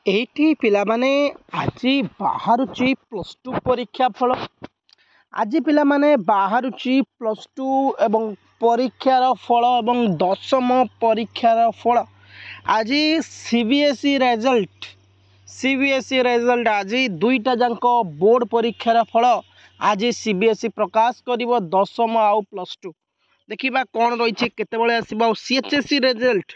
एठी पिला माने आज बाहरुची प्लस टू परीक्षा फल। आज पिला माने बाहरुची प्लस टू एवं परीक्षार फल एवं दशम परीक्षार फल। आज सीबीएसई रिजल्ट आज दुईटा जांक बोर्ड परीक्षार फल आज सीबीएसई प्रकाश करिवो दशम आउ प्लस टू। देखिबा कौन रही केतेबेले आसीबो सीएचएसई रिजल्ट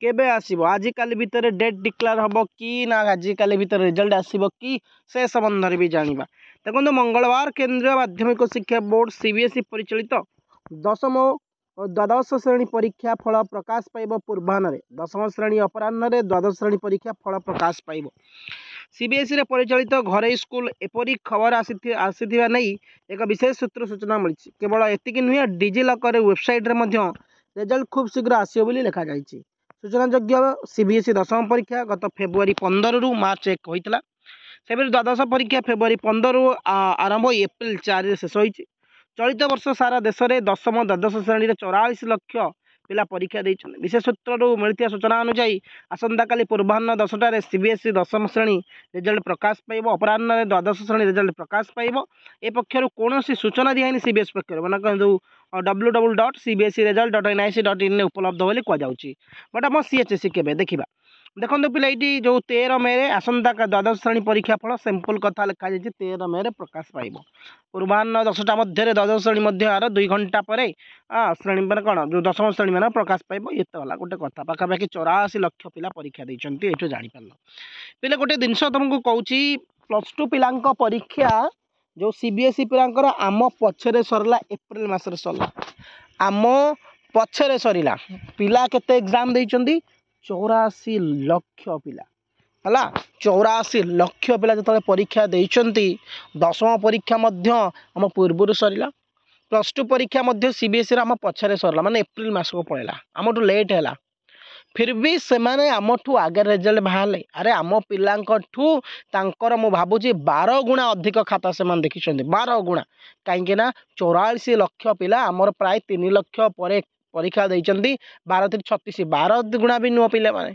केबे आसीबो आजिकाली भितर डेट डिक्लेयर हम कि ना आजिकाली भितर रिजल्ट आसीबो कि से संबंध भी जानिबा। देखो मंगलवार केंद्रीय माध्यमिक शिक्षा बोर्ड सीबीएसई परिचालित दशम और द्वादश श्रेणी परीक्षा फल प्रकाश पाइब पूर्वाह्न दशम श्रेणी अपराह्न द्वादश श्रेणी परीक्षा फल प्रकाश पाइब। सीबीएसई परिचालित घरे स्कूल एपरी खबर आसी नहीं एक विशेष सूत्र सूचना मिली। केवल एतिक नुहे डिजिलकर वेबसाइट रे रिजल्ट खूब शीघ्र आसियो बोली लिखा जाइछि। सूचनायोग्य सीबीएसई दशम परीक्षा गत फेब्रुआरी 15 रु मार्च 1 होता से द्वादश परीक्षा फेब्रुआरी 15 रु आरंभ एप्रिल 4 शेष होती। चलित वर्ष सारा देश में दशम द्वादश श्रेणी 44 लाख पिला परीक्षा देते। विशेष सूत्र मिलता सूचना अनुसार आसंता काली पूर्वाह्न 10टार सीबीएसई दशम श्रेणी रिजल्ट प्रकाश पाइब अपराह्न द्वादश श्रेणी रिजल्ट प्रकाश पाइब। ए पक्षर कौन सूचना दिखाई सीबीएसई पक्ष मैंने कहूँ www.cbseriresult.nic.in उपलब्ध बोली कहुच्छी। बट आम सीएचएसई के देखा देखो पिला ये जो 13 मे आसंता द्वादश श्रेणी परीक्षा फल सिंपल कथा लिखा जाए 13 मे प्रकाश पाइब पूर्वाह्न 10टा मध्य द्वादश श्रेणी मध्य आर 2 घंटा पर श्रेणी मैंने कौन जो दशम श्रेणी मैंने प्रकाश पाइब। ये गला गोटे कथा पाखापाखि 84 लाख पिला परीक्षा देते ये जापार पे गोटे जिनस तुमको कहूँ प्लस टू पिला परीक्षा जो सीबीएसई पिला आम पछरे सरला एप्रिल मासरे सरला आम पछरे सरिला पिला केते एग्जाम देइचंदी 84 लाख पिला हला 84 लाख पिला जतले परीक्षा देइचंती। दशम परीक्षा मध्य आम पूर्व सरिला प्लस टू परीक्षा मध्य सीबीएसई आम पछरे सरला माने एप्रिल मास को पळेला आमठू लेट हैला फिर भी से माने आमठू आगे रिजल्ट बाहर। अरे आम पिलांकठू तांकर मु भाबुची 12 गुणा अधिक खाता से मान देखिछंती 12 गुणा कहीं ना 84 लाख पिला आमर प्राय 3 लाख पर परीक्षा देइचंती 12 3 36 12 गुणा भी नुह पिले माने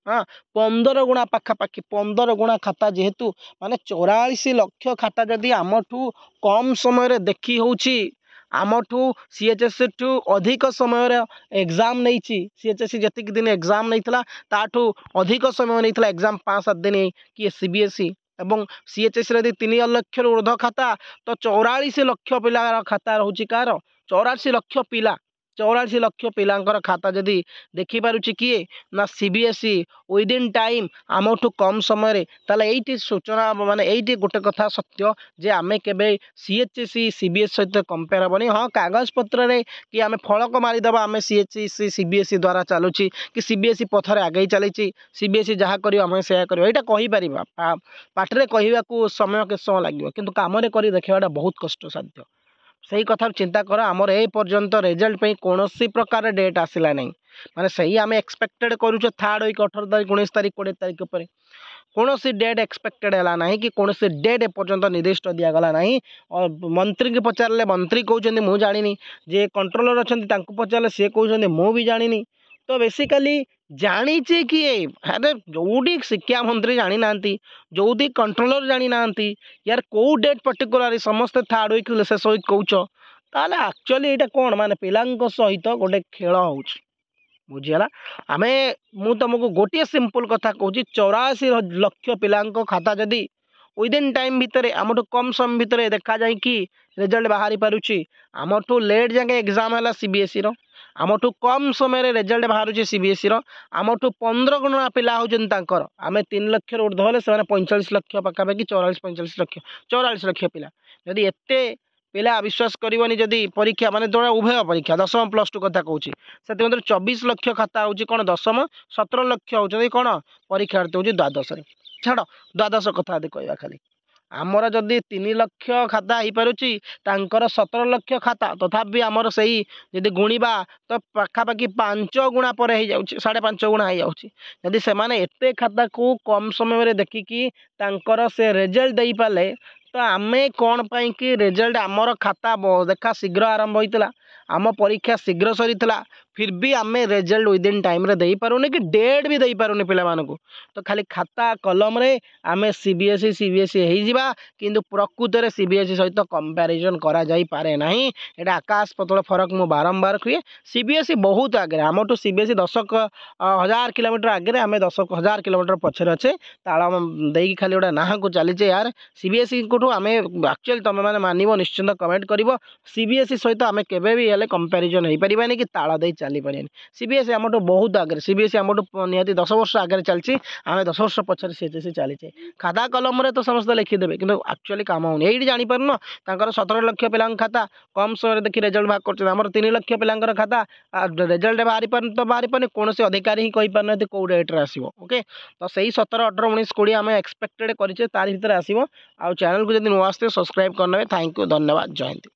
हाँ 15 गुणा पाखापाखि 15 गुणा खाता जेहेतु माने 84 लाख खाता जदि आमठू कम समय देखी होउची आमठू सीएचएसई ठू अधिक समय एग्जाम नहीं सीएचएसई जतिक दिन एग्जाम नहीं ताठू अधिक समय नहीं एग्जाम 5-7 दिन कि सीबीएसई एवं सीएचएसई यदि 3 लाख ऊर्ध्व खाता तो 44 लाख पिला खाता रोचे कार 84 लाख पिला 84 लाख पिलांकर खाता जदि देखि पारुची किए ना सीबीएसई विदिन टाइम आमठू कम समय ताले एइटी सूचना माने एइटी गोटे कथा सत्य जे आमे केबे सीएचएसई सीबीएसई सहित कंपेयर हेबनी। हाँ कागज पत्र रे कि आमे फलक मारिदेबा आमे सीएचएसई सीबीएसई द्वारा चलुची कि सीबीएसई पथरे आगे चली सीबीएसई जहाँ करियो आमे सेया करियो एटा कहि परिबा पाटरे कहिबाकू समय के समय लागियो किंतु कामरे करी देखिबाटा बहुत कष्ट साध्य। सही कथा चिंता कर आमर ए पर्यंत रिजल्ट पे कौन प्रकार डेट आसला नहीं माने सही आम एक्सपेक्टेड करूचे 3rd वीक 18 तारीख 19 तारीख 20 तारीख पर कौन डेट एक्सपेक्टेड है ना कि कौन डेट एपर्यंत निर्दिष्ट दिगला ना। और मंत्री की पचारे मंत्री कहते मुझे जानी जे कंट्रोलर अच्छा पचारे सी कहते मुझे जानी तो बेसिकाली जानीचे किए अरे जोटी शिक्षा मंत्री जानी ना जोटी कंट्रोलर जानी ना यार कौ डेट पर्टिकुलर समस्ते 3rd वीक शेष वीक कौच ताले एक्चुअली यहाँ कौन माने पिला सहित गोटे खेल हो बुझीगला आमे मु तुमको गोटे सिंपल कथा कहूँ 84 लाख पिला खाता जदि विदिन टाइम भितर आमठू कम समय भितर देखा जाए कि रिजल्ट बाहरी पारुची आमठू लेट जाके एग्जाम है सीबीएसई आमठू कम समय रिजल्ट बाहर सीबीएसई आमठू 15 गुणा पिला होचन आमे 3 लाख ऊर्ध्व हेले से 45 लाख पाखापाखि 44 लाख पिला जदि एते पिला विश्वास करनी जदि परीक्षा माने जो उभय परीक्षा दशम प्लस टू कथा कहूँ से 24 लाख खाता हूँ कौन दशम 17 लाख होती कौन परीक्षार्थी हूँ द्वादश छाड़ द्वादश कथा कहवा खाली आमर जदि 3 लाख खाता हो पारुची 17 लाख खाता तथापि आमर सही जदि गुणिबा तो पाखापाखि 5 गुणा पर हो जाउची 5.5 गुणा हो जाउची जदि से माने एते खाता को कम समय देखिकी तांकर से रिजल्ट दे पाले तो आमे कौन पाई कि रिजल्ट आमर खाता देखा शीघ्र आरंभ होता आम परीक्षा शीघ्र सरी फिर भी आम रेजल्ट विदिन टाइम दे पारुनी कि डेट भी दे पारुनी पिलामानकु तो खाली खाता कलम रे आम सीबीएसई हो किंतु प्रकृत में सीबीएसई सहित कंपैरिजन करा जाई पारे नहीं। एटा आकाश पतल फरक मु बारंबार कहे। सीबीएसई बहुत आगे आम टू सीबीएसई 10,000 किलोमीटर आगे आम 10,000 किलोमीटर पछरे अच्छे ताल देकी खाली गोटे ना को चलीचे यार। सीबीएसई को आम एक्चुअली तुम मैंने मानव निश्चिंत कमेंट कर सीबीएसई सहित आम केवे भी हेले कंपैरिजन हो पारिबानी कि ताल दे चली पारे। सीबीएसई आम बहुत आगे सीबीएसई आम निहाती 10 वर्ष आगे चलती आम 10 वर्ष पछरे सीबीएसई चलीचे। खाता कलम रे तो समस्त लिखिदेवे कि एक्चुअली कम होनी ये जापार 17 लाख पिला खाता कम समय देखिए रेजल्ट बाहर कर 3 लाख पिला खाता रेजल्ट बाहरी पार तो बाहरी पारे कौन अधिकारी ही कही पार कौ डेट्रे आसो। ओके तो सही 17 18 19 20 आम एक्सपेक्टेड करें तार भर आसो। आ चैनल को जब नुआ आसते सब्सक्राइब करने। थैंक यू धन्यवाद जय हिंद।